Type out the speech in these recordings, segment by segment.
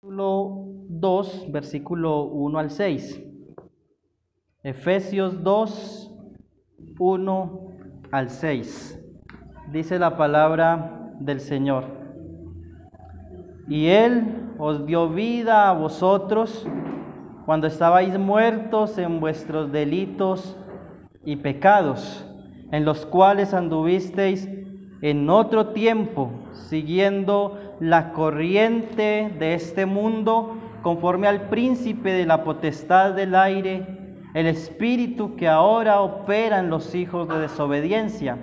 Capítulo 2, versículo 1 al 6. Efesios 2, 1 al 6. Dice la palabra del Señor. Y Él os dio vida a vosotros cuando estabais muertos en vuestros delitos y pecados, en los cuales anduvisteis en otro tiempo, siguiendo la corriente de este mundo, conforme al príncipe de la potestad del aire, el espíritu que ahora opera en los hijos de desobediencia,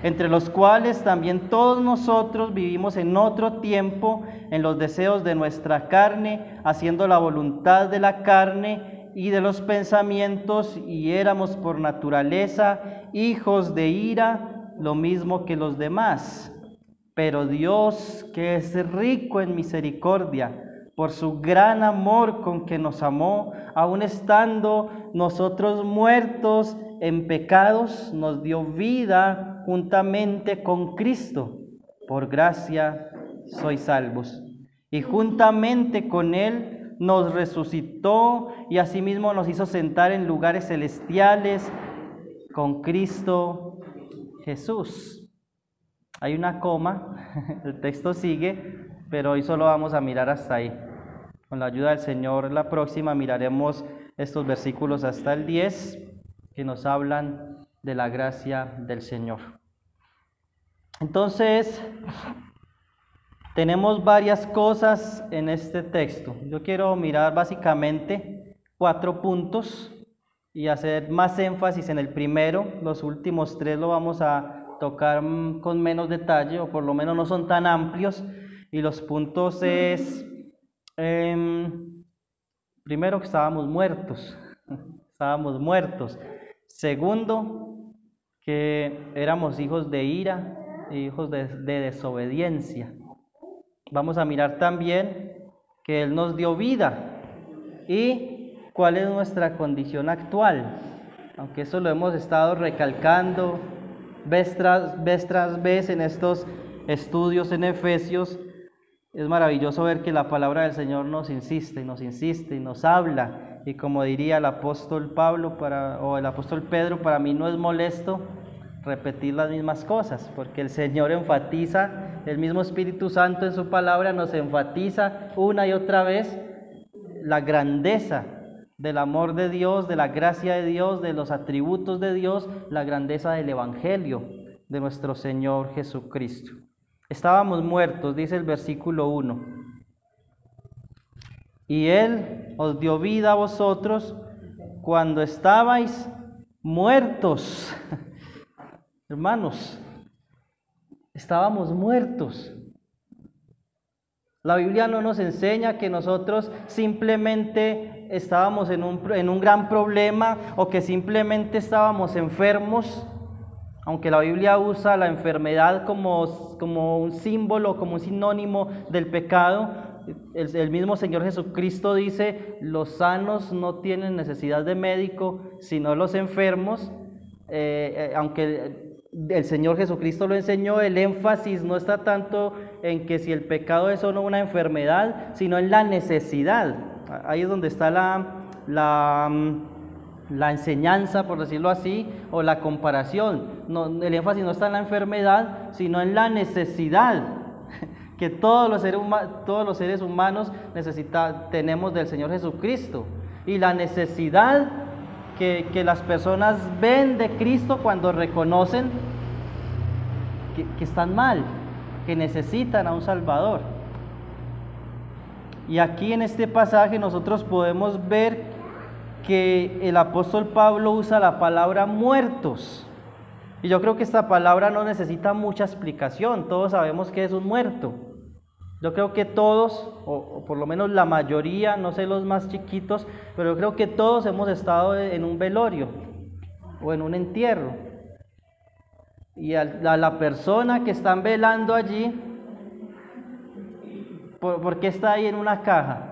entre los cuales también todos nosotros vivimos en otro tiempo en los deseos de nuestra carne, haciendo la voluntad de la carne y de los pensamientos, y éramos por naturaleza hijos de ira, lo mismo que los demás. Pero Dios, que es rico en misericordia, por su gran amor con que nos amó, aun estando nosotros muertos en pecados, nos dio vida juntamente con Cristo. Por gracia sois salvos. Y juntamente con Él nos resucitó y asimismo nos hizo sentar en lugares celestiales con Cristo Jesús. Hay una coma, el texto sigue, pero hoy solo vamos a mirar hasta ahí. Con la ayuda del Señor, la próxima miraremos estos versículos hasta el 10, que nos hablan de la gracia del Señor. Entonces, tenemos varias cosas en este texto. Yo quiero mirar básicamente 4 puntos y hacer más énfasis en el primero. Los últimos 3 lo vamos a tocar con menos detalle, o por lo menos no son tan amplios. Y los puntos es, primero, que estábamos muertos. Segundo, que éramos hijos de ira, hijos de desobediencia. Vamos a mirar también que Él nos dio vida y cuál es nuestra condición actual, aunque eso lo hemos estado recalcando vez tras vez en estos estudios en Efesios. Es maravilloso ver que la palabra del Señor nos insiste y nos habla, y como diría el apóstol Pablo o el apóstol Pedro, para mí no es molesto repetir las mismas cosas, porque el Señor enfatiza, el mismo Espíritu Santo en su palabra nos enfatiza una y otra vez la grandeza del amor de Dios, de la gracia de Dios, de los atributos de Dios, la grandeza del Evangelio de nuestro Señor Jesucristo. Estábamos muertos, dice el versículo 1. Y Él os dio vida a vosotros cuando estabais muertos. Hermanos, estábamos muertos. La Biblia no nos enseña que nosotros simplemente estábamos en un gran problema, o que simplemente estábamos enfermos, aunque la Biblia usa la enfermedad como un símbolo, como un sinónimo del pecado. El mismo Señor Jesucristo dice: los sanos no tienen necesidad de médico, sino los enfermos. Aunque el Señor Jesucristo lo enseñó, el énfasis no está tanto en que si el pecado es o no una enfermedad, sino en la necesidad. Ahí es donde está la enseñanza, por decirlo así, o la comparación. No, el énfasis no está en la enfermedad, sino en la necesidad que todos los seres humanos tenemos del Señor Jesucristo, y la necesidad que las personas ven de Cristo cuando reconocen que están mal, que necesitan a un Salvador. Y aquí en este pasaje nosotros podemos ver que el apóstol Pablo usa la palabra muertos. Y yo creo que esta palabra no necesita mucha explicación, todos sabemos que es un muerto. Yo creo que todos, o por lo menos la mayoría, no sé los más chiquitos, pero yo creo que todos hemos estado en un velorio o en un entierro. Y a la persona que están velando allí, ¿por qué está ahí en una caja?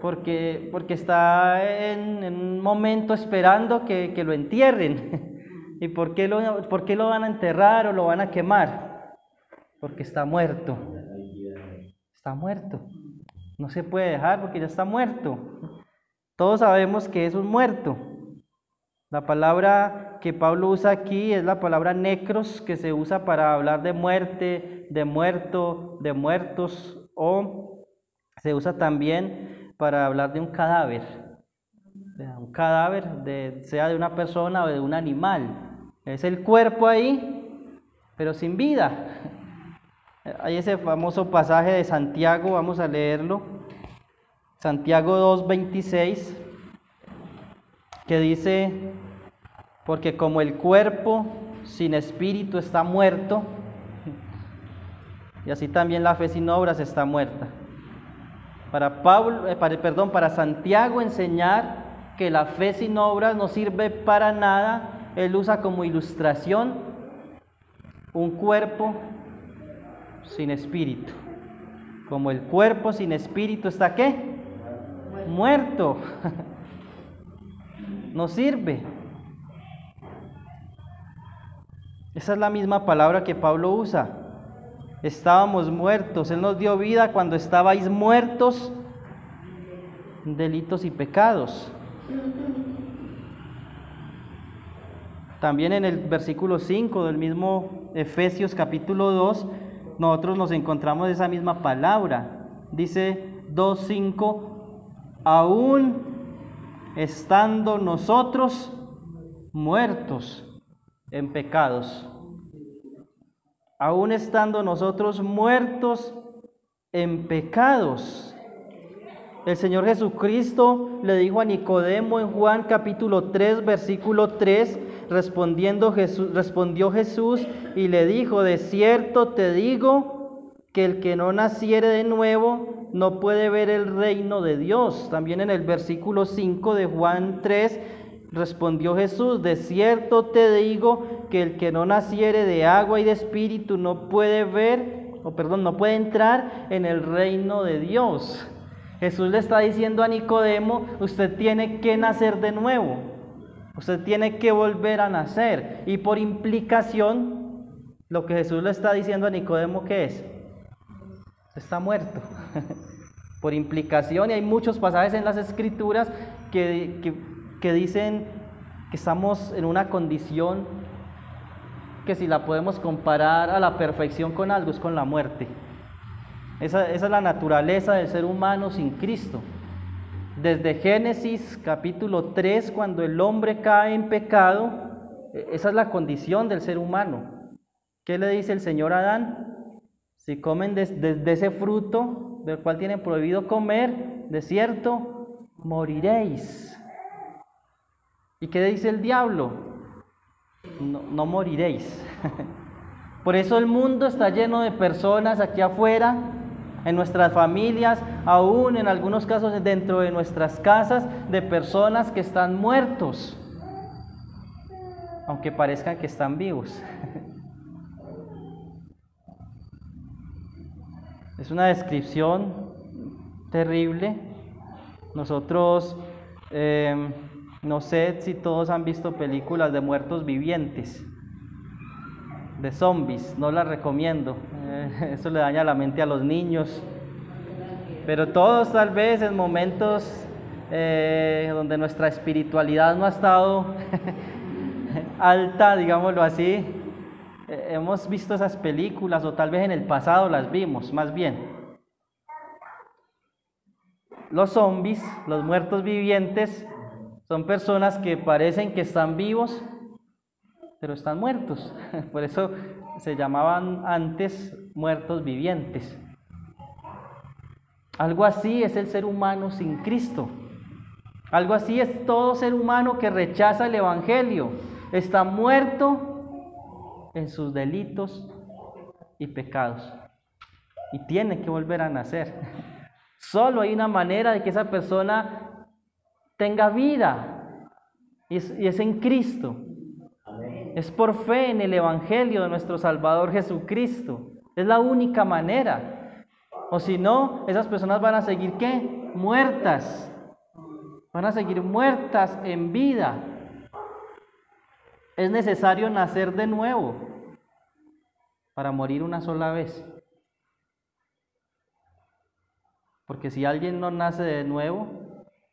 Porque está en un momento esperando que lo entierren. ¿Y por qué lo van a enterrar o lo van a quemar? Porque está muerto. está muerto. No se puede dejar porque ya está muerto. Todos sabemos que es un muerto. La palabra que Pablo usa aquí es la palabra necros, que se usa para hablar de muerte, de muerto, de muertos, o se usa también para hablar de un cadáver, sea de una persona o de un animal. Es el cuerpo ahí, pero sin vida. Hay ese famoso pasaje de Santiago, vamos a leerlo. Santiago 2:26, que dice: porque como el cuerpo sin espíritu está muerto, y así también la fe sin obras está muerta. Para Santiago enseñar que la fe sin obras no sirve para nada, él usa como ilustración un cuerpo sin espíritu. Como el cuerpo sin espíritu está ¿qué? Muerto. No sirve. Esa es la misma palabra que Pablo usa. Estábamos muertos. Él nos dio vida cuando estabais muertos en delitos y pecados. También en el versículo 5 del mismo Efesios capítulo 2, nosotros nos encontramos esa misma palabra. Dice 2:5, aún estando nosotros muertos en pecados. Aún estando nosotros muertos en pecados. El Señor Jesucristo le dijo a Nicodemo en Juan capítulo 3, versículo 3, respondió Jesús y le dijo: de cierto te digo que el que no naciere de nuevo no puede ver el reino de Dios. También en el versículo 5 de Juan 3, respondió Jesús: de cierto te digo que el que no naciere de agua y de espíritu no puede entrar en el reino de Dios. Jesús le está diciendo a Nicodemo: usted tiene que nacer de nuevo, usted tiene que volver a nacer. Y por implicación, lo que Jesús le está diciendo a Nicodemo, ¿qué es? Está muerto. Por implicación, y hay muchos pasajes en las Escrituras que dicen que estamos en una condición que, si la podemos comparar a la perfección con algo, es con la muerte. Esa es la naturaleza del ser humano sin Cristo. Desde Génesis capítulo 3, cuando el hombre cae en pecado, esa es la condición del ser humano. ¿Qué le dice el Señor a Adán? Si comen de ese fruto del cual tienen prohibido comer, de cierto moriréis. ¿Y qué dice el diablo? No moriréis. Por eso el mundo está lleno de personas aquí afuera, en nuestras familias, aún en algunos casos dentro de nuestras casas, de personas que están muertos, aunque parezcan que están vivos. Es una descripción terrible. Nosotros, no sé si todos han visto películas de muertos vivientes, de zombies. No las recomiendo, eso le daña la mente a los niños. Pero todos, tal vez en momentos donde nuestra espiritualidad no ha estado alta, digámoslo así, hemos visto esas películas, o tal vez en el pasado las vimos, más bien. Los zombies, los muertos vivientes, son personas que parecen que están vivos, pero están muertos. Por eso se llamaban antes muertos vivientes. Algo así es el ser humano sin Cristo. Algo así es todo ser humano que rechaza el Evangelio. Está muerto en sus delitos y pecados. Y tiene que volver a nacer. Solo hay una manera de que esa persona tenga vida. Y es en Cristo. Es por fe en el Evangelio de nuestro Salvador Jesucristo. Es la única manera. O si no, esas personas van a seguir ¿qué? Muertas. Van a seguir muertas en vida. Es necesario nacer de nuevo para morir una sola vez. porque si alguien no nace de nuevo,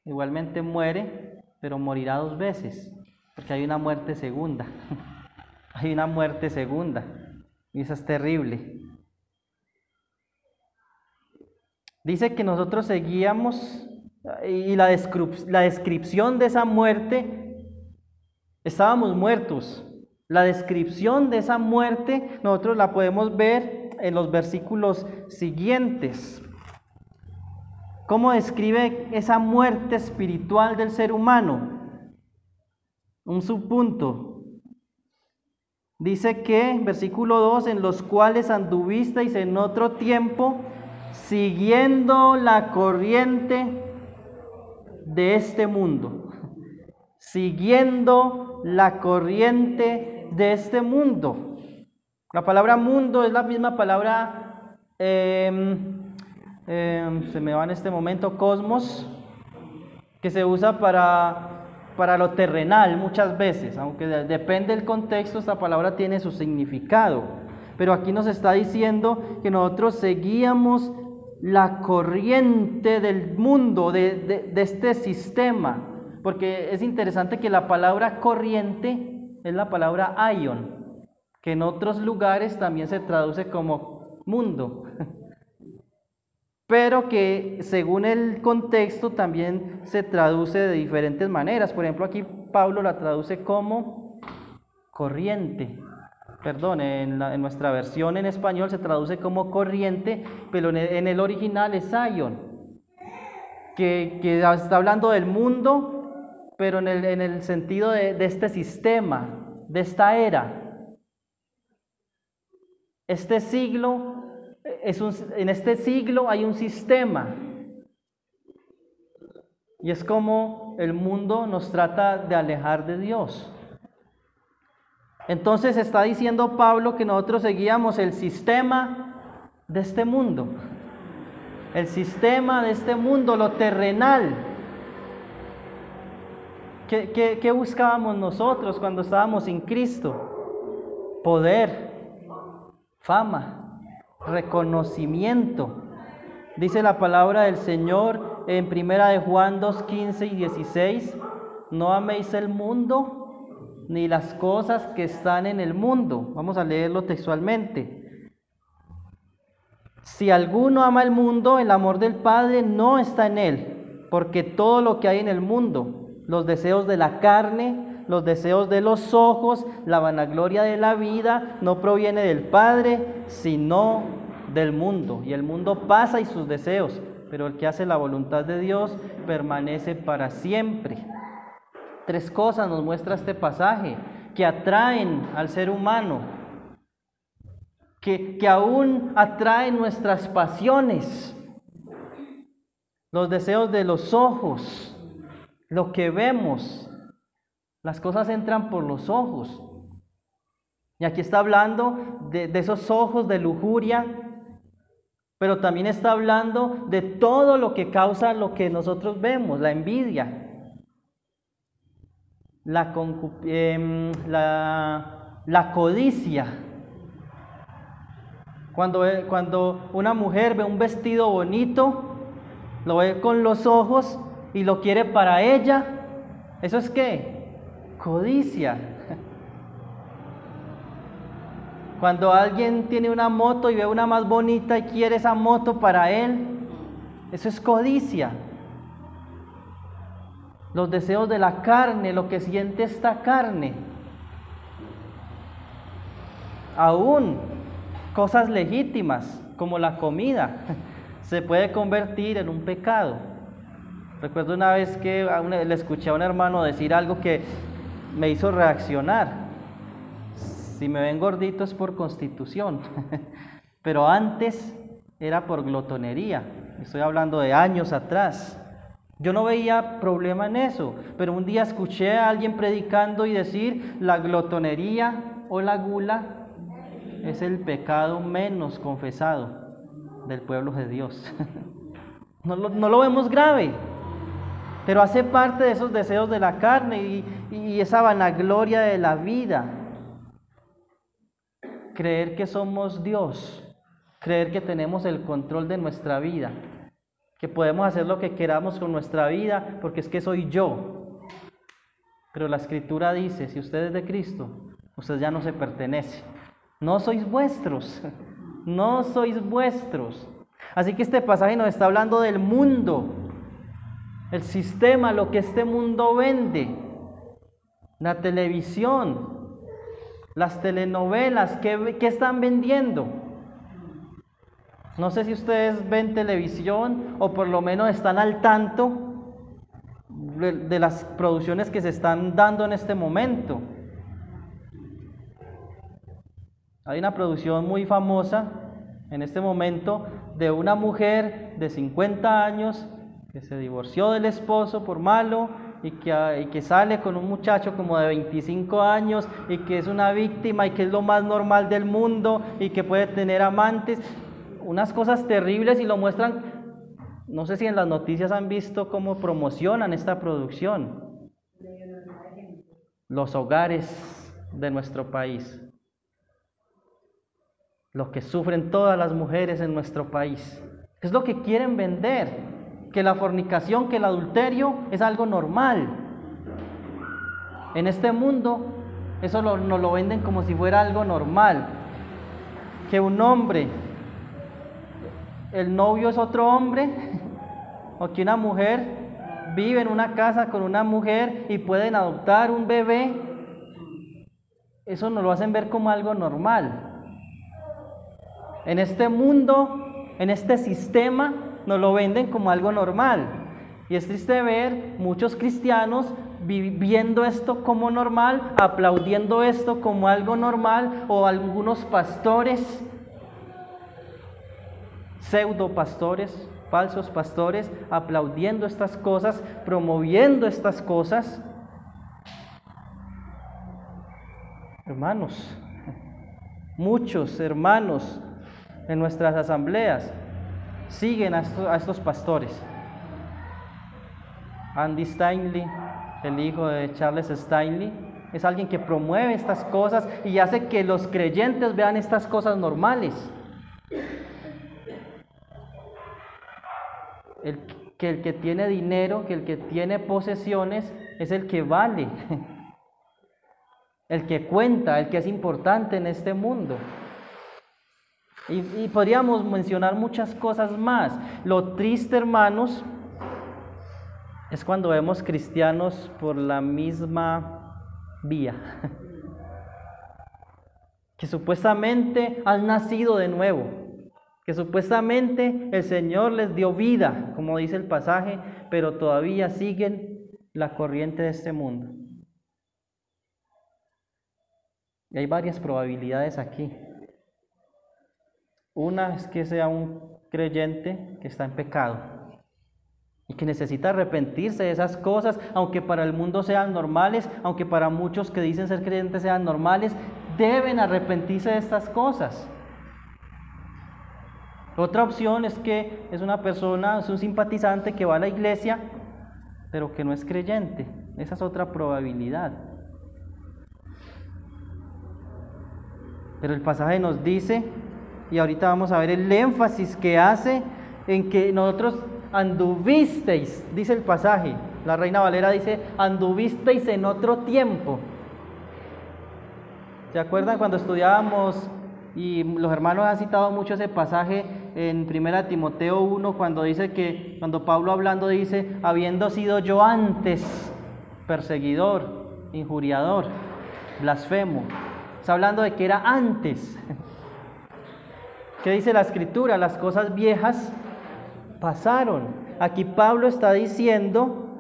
igualmente muere, pero morirá 2 veces, porque hay una muerte segunda. Hay una muerte segunda, y esa es terrible. Dice que nosotros seguíamos, y la descripción de esa muerte, estábamos muertos. La descripción de esa muerte nosotros la podemos ver en los versículos siguientes. ¿Cómo describe esa muerte espiritual del ser humano? Un subpunto. Dice que, versículo 2, en los cuales anduvisteis en otro tiempo, siguiendo la corriente de este mundo. Siguiendo la corriente de este mundo. La palabra mundo es la misma palabra, se me va en este momento, cosmos, que se usa para lo terrenal muchas veces, aunque depende del contexto, esta palabra tiene su significado. Pero aquí nos está diciendo que nosotros seguíamos la corriente del mundo, de este sistema. Porque es interesante que la palabra corriente es la palabra aion, que en otros lugares también se traduce como mundo. Pero que según el contexto también se traduce de diferentes maneras. Por ejemplo, aquí Pablo la traduce como corriente. Perdón, en nuestra versión en español se traduce como corriente, pero en el original es aion, que está hablando del mundo, pero en el sentido de este sistema, de esta era. Este siglo, en este siglo hay un sistema, y es como el mundo nos trata de alejar de Dios. Entonces está diciendo Pablo que nosotros seguíamos el sistema de este mundo, el sistema de este mundo, lo terrenal. ¿Qué buscábamos nosotros cuando estábamos sin Cristo? Poder, fama, reconocimiento. Dice la palabra del Señor en 1 Juan 2, 15 y 16, no améis el mundo ni las cosas que están en el mundo. Vamos a leerlo textualmente. Si alguno ama el mundo, el amor del Padre no está en él, porque todo lo que hay en el mundo, los deseos de la carne, los deseos de los ojos, la vanagloria de la vida, no proviene del Padre, sino del mundo. Y el mundo pasa y sus deseos, pero el que hace la voluntad de Dios permanece para siempre. 3 cosas nos muestra este pasaje que atraen al ser humano, que aún atraen nuestras pasiones, los deseos de los ojos, lo que vemos. Las cosas entran por los ojos. Y aquí está hablando de esos ojos de lujuria, pero también está hablando de todo lo que causa lo que nosotros vemos, la envidia, la codicia. Cuando una mujer ve un vestido bonito, lo ve con los ojos y lo quiere para ella, ¿eso es qué? Codicia. Cuando alguien tiene una moto y ve una más bonita y quiere esa moto para él, eso es codicia. Los deseos de la carne, lo que siente esta carne. Aún cosas legítimas como la comida se puede convertir en un pecado. Recuerdo una vez que le escuché a un hermano decir algo que me hizo reaccionar. Si me ven gordito es por constitución, pero antes era por glotonería. Estoy hablando de años atrás. Yo no veía problema en eso, pero un día escuché a alguien predicando y decir: la glotonería o la gula es el pecado menos confesado del pueblo de Dios. No lo vemos grave, pero hace parte de esos deseos de la carne y esa vanagloria de la vida. Creer que somos Dios, creer que tenemos el control de nuestra vida. que podemos hacer lo que queramos con nuestra vida, porque es que soy yo. Pero la Escritura dice, si usted es de Cristo, usted ya no se pertenece. No sois vuestros, no sois vuestros. Así que este pasaje nos está hablando del mundo, el sistema, lo que este mundo vende, la televisión, las telenovelas, ¿qué están vendiendo? No sé si ustedes ven televisión o por lo menos están al tanto de las producciones que se están dando en este momento. Hay una producción muy famosa en este momento de una mujer de 50 años que se divorció del esposo por malo y que sale con un muchacho como de 25 años y que es una víctima y que es lo más normal del mundo y que puede tener amantes. Unas cosas terribles y lo muestran. No sé si en las noticias han visto cómo promocionan esta producción. Los hogares de nuestro país. Lo que sufren todas las mujeres en nuestro país. Es lo que quieren vender. Que la fornicación, que el adulterio es algo normal. En este mundo, eso nos lo venden como si fuera algo normal. Que un hombre, el novio es otro hombre, o que una mujer vive en una casa con una mujer y pueden adoptar un bebé, eso nos lo hacen ver como algo normal. En este mundo, en este sistema, nos lo venden como algo normal. Y es triste ver muchos cristianos viviendo esto como normal, aplaudiendo esto como algo normal, o algunos pastores, pseudo pastores, falsos pastores, aplaudiendo estas cosas, promoviendo estas cosas. Hermanos, muchos hermanos en nuestras asambleas siguen a estos pastores. Andy Stanley, el hijo de Charles Stanley, es alguien que promueve estas cosas y hace que los creyentes vean estas cosas normales. El que tiene dinero, que el que tiene posesiones es el que vale, el que cuenta, el que es importante en este mundo. Y podríamos mencionar muchas cosas más. Lo triste, hermanos, es cuando vemos cristianos por la misma vía, que supuestamente han nacido de nuevo, que supuestamente el Señor les dio vida, como dice el pasaje, pero todavía siguen la corriente de este mundo. Y hay varias probabilidades aquí. Una es que sea un creyente que está en pecado y que necesita arrepentirse de esas cosas, aunque para el mundo sean normales, aunque para muchos que dicen ser creyentes sean normales, deben arrepentirse de estas cosas. Otra opción es que es una persona, es un simpatizante que va a la iglesia, pero que no es creyente. Esa es otra probabilidad. Pero el pasaje nos dice, y ahorita vamos a ver el énfasis que hace en que nosotros anduvisteis, dice el pasaje. La Reina Valera dice, anduvisteis en otro tiempo. ¿Se acuerdan cuando estudiábamos, y los hermanos han citado mucho ese pasaje en 1 Timoteo 1, cuando dice que, cuando Pablo hablando dice, habiendo sido yo antes perseguidor, injuriador, blasfemo. Está hablando de que era antes. ¿Qué dice la Escritura? Las cosas viejas pasaron. Aquí Pablo está diciendo,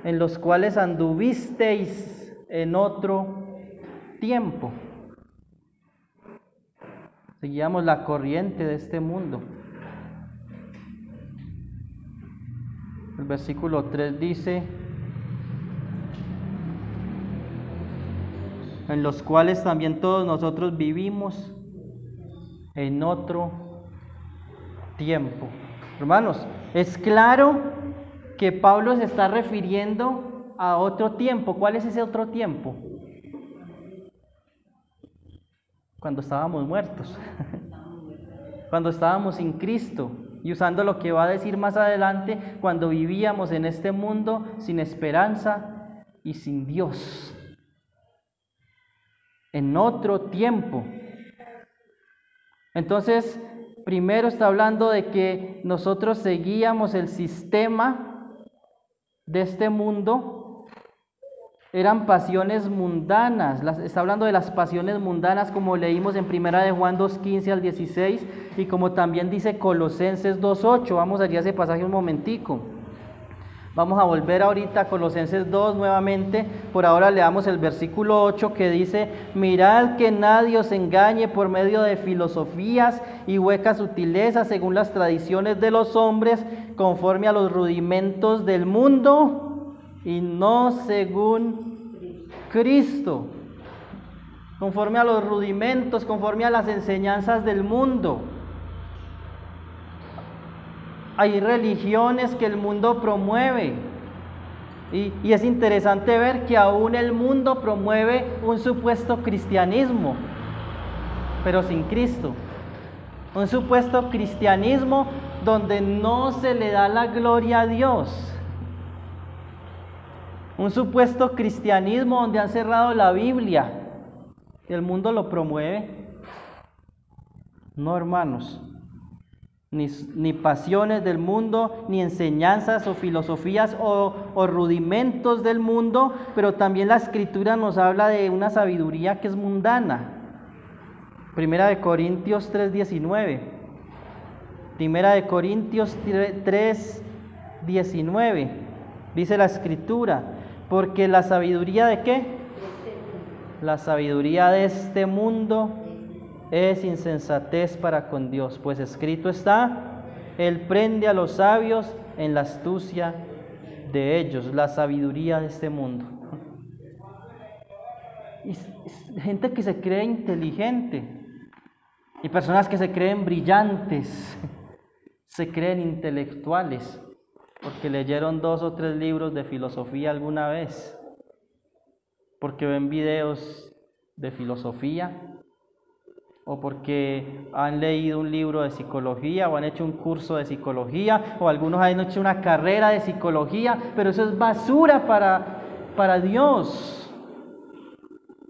en los cuales anduvisteis en otro tiempo. Seguíamos la corriente de este mundo. El versículo 3 dice, en los cuales también todos nosotros vivimos en otro tiempo. Hermanos, es claro que Pablo se está refiriendo a otro tiempo. ¿Cuál es ese otro tiempo? Cuando estábamos muertos, cuando estábamos sin Cristo, y usando lo que va a decir más adelante, cuando vivíamos en este mundo sin esperanza y sin Dios, en otro tiempo. Entonces, primero está hablando de que nosotros seguíamos el sistema de este mundo. Eran pasiones mundanas, está hablando de las pasiones mundanas como leímos en 1 de Juan 2:15 al 16 y como también dice Colosenses 2:8. Vamos allí a ese pasaje un momentico. Vamos a volver ahorita a Colosenses 2 nuevamente. Por ahora leamos el versículo 8 que dice: mirad que nadie os engañe por medio de filosofías y huecas sutilezas según las tradiciones de los hombres, conforme a los rudimentos del mundo y no según Cristo. Conforme a los rudimentos, conforme a las enseñanzas del mundo. Hay religiones que el mundo promueve y es interesante ver que aún el mundo promueve un supuesto cristianismo, pero sin Cristo. Un supuesto cristianismo donde no se le da la gloria a Dios. Un supuesto cristianismo donde han cerrado la Biblia. El mundo lo promueve. No, hermanos. Ni pasiones del mundo, ni enseñanzas o filosofías o rudimentos del mundo, pero también la Escritura nos habla de una sabiduría que es mundana. Primera de Corintios 3:19. Primera de Corintios 3:19. Dice la Escritura: porque la sabiduría ¿de qué? La sabiduría de este mundo es insensatez para con Dios, pues escrito está: Él prende a los sabios en la astucia de ellos. La sabiduría de este mundo. Y gente que se cree inteligente y personas que se creen brillantes, se creen intelectuales porque leyeron 2 o 3 libros de filosofía alguna vez, porque ven videos de filosofía, o porque han leído un libro de psicología, o han hecho un curso de psicología, o algunos han hecho una carrera de psicología, pero eso es basura para Dios.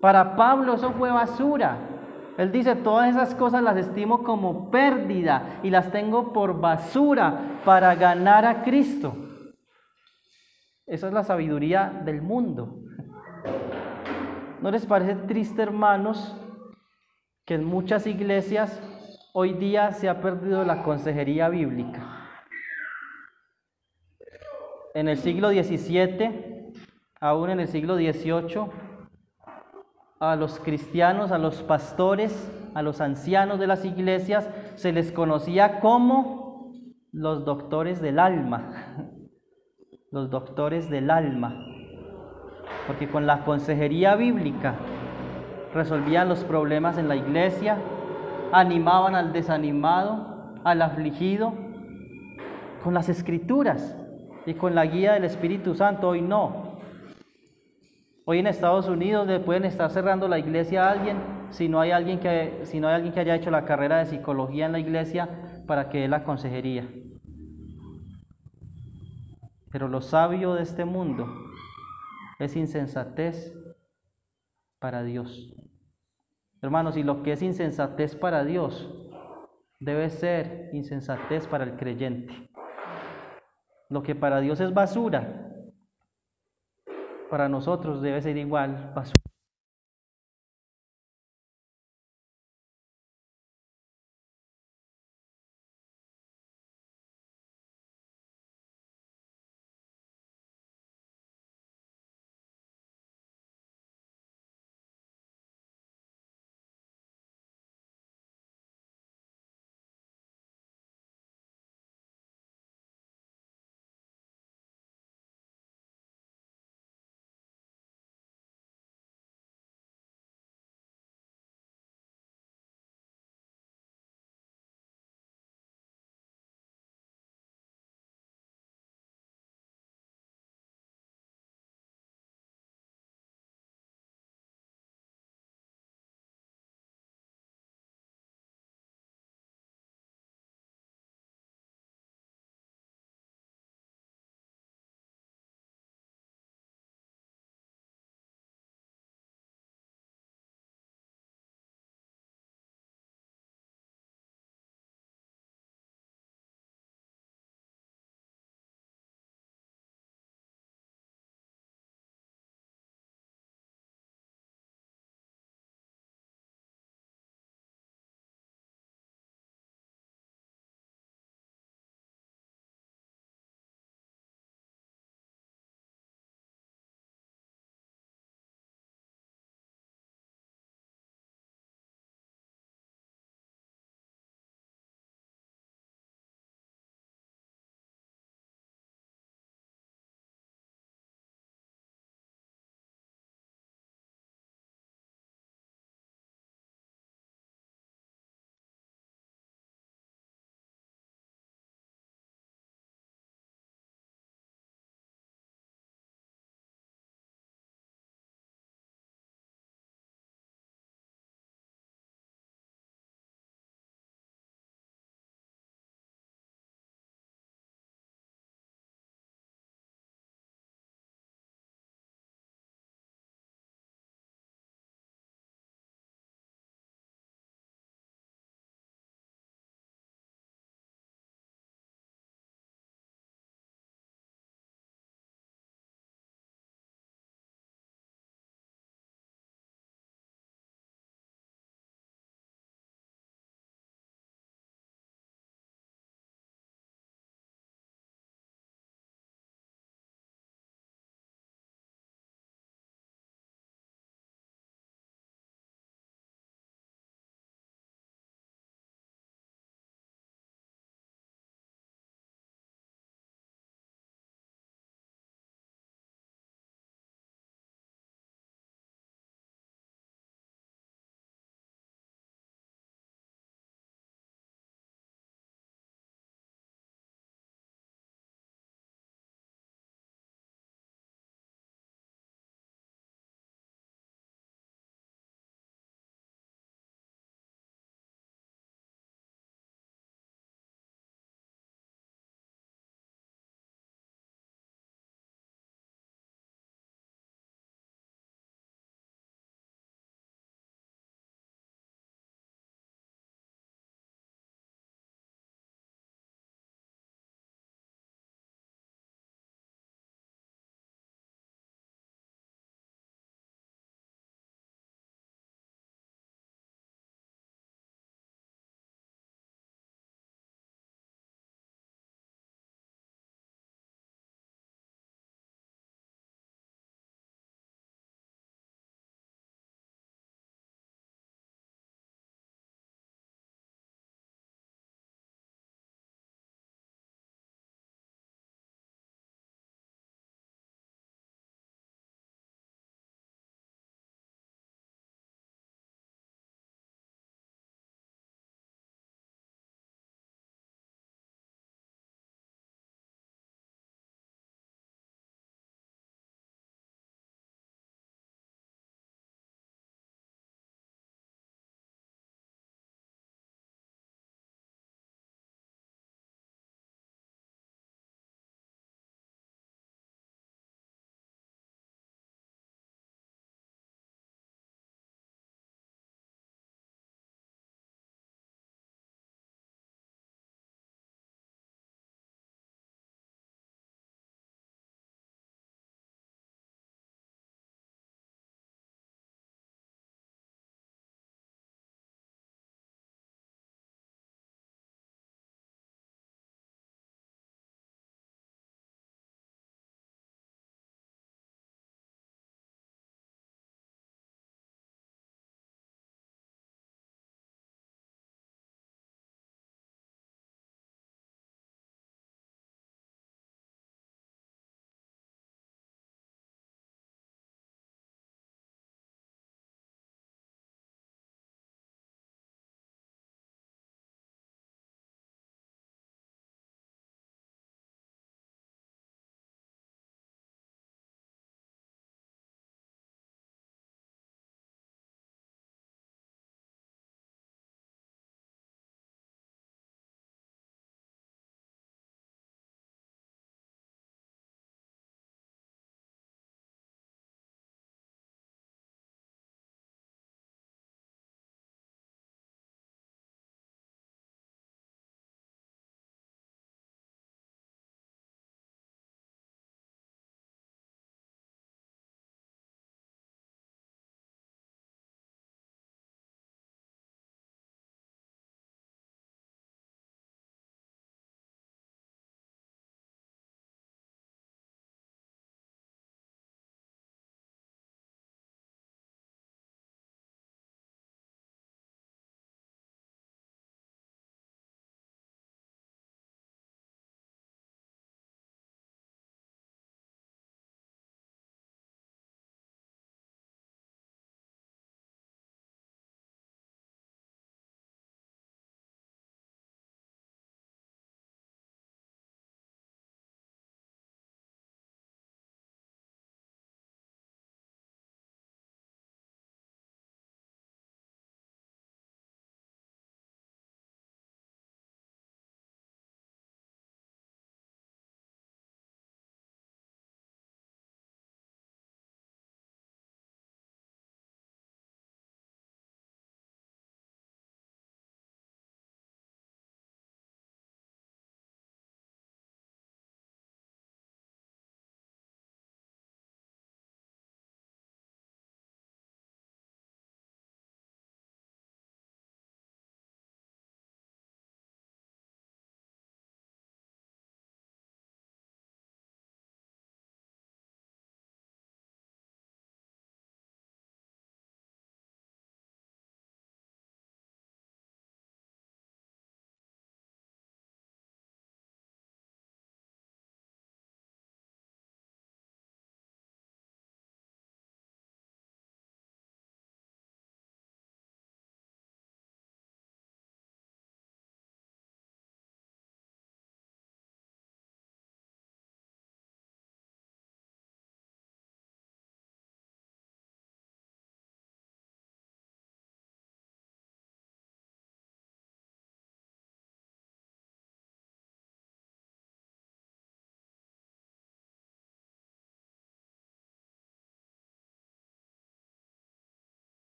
Para Pablo eso fue basura. Él dice: todas esas cosas las estimo como pérdida y las tengo por basura para ganar a Cristo. Esa es la sabiduría del mundo. ¿No les parece triste, hermanos, que en muchas iglesias hoy día se ha perdido la consejería bíblica? En el siglo XVII, aún en el siglo XVIII, a los cristianos, a los pastores, a los ancianos de las iglesias, se les conocía como los doctores del alma. Los doctores del alma. Porque con la consejería bíblica resolvían los problemas en la iglesia, animaban al desanimado, al afligido, con las escrituras y con la guía del Espíritu Santo. Hoy no. Hoy en Estados Unidos le pueden estar cerrando la iglesia a alguien si no hay alguien que haya hecho la carrera de psicología en la iglesia para que dé la consejería. Pero lo sabio de este mundo es insensatez para Dios. Hermanos, y lo que es insensatez para Dios debe ser insensatez para el creyente. Lo que para Dios es basura, para nosotros debe ser igual basura.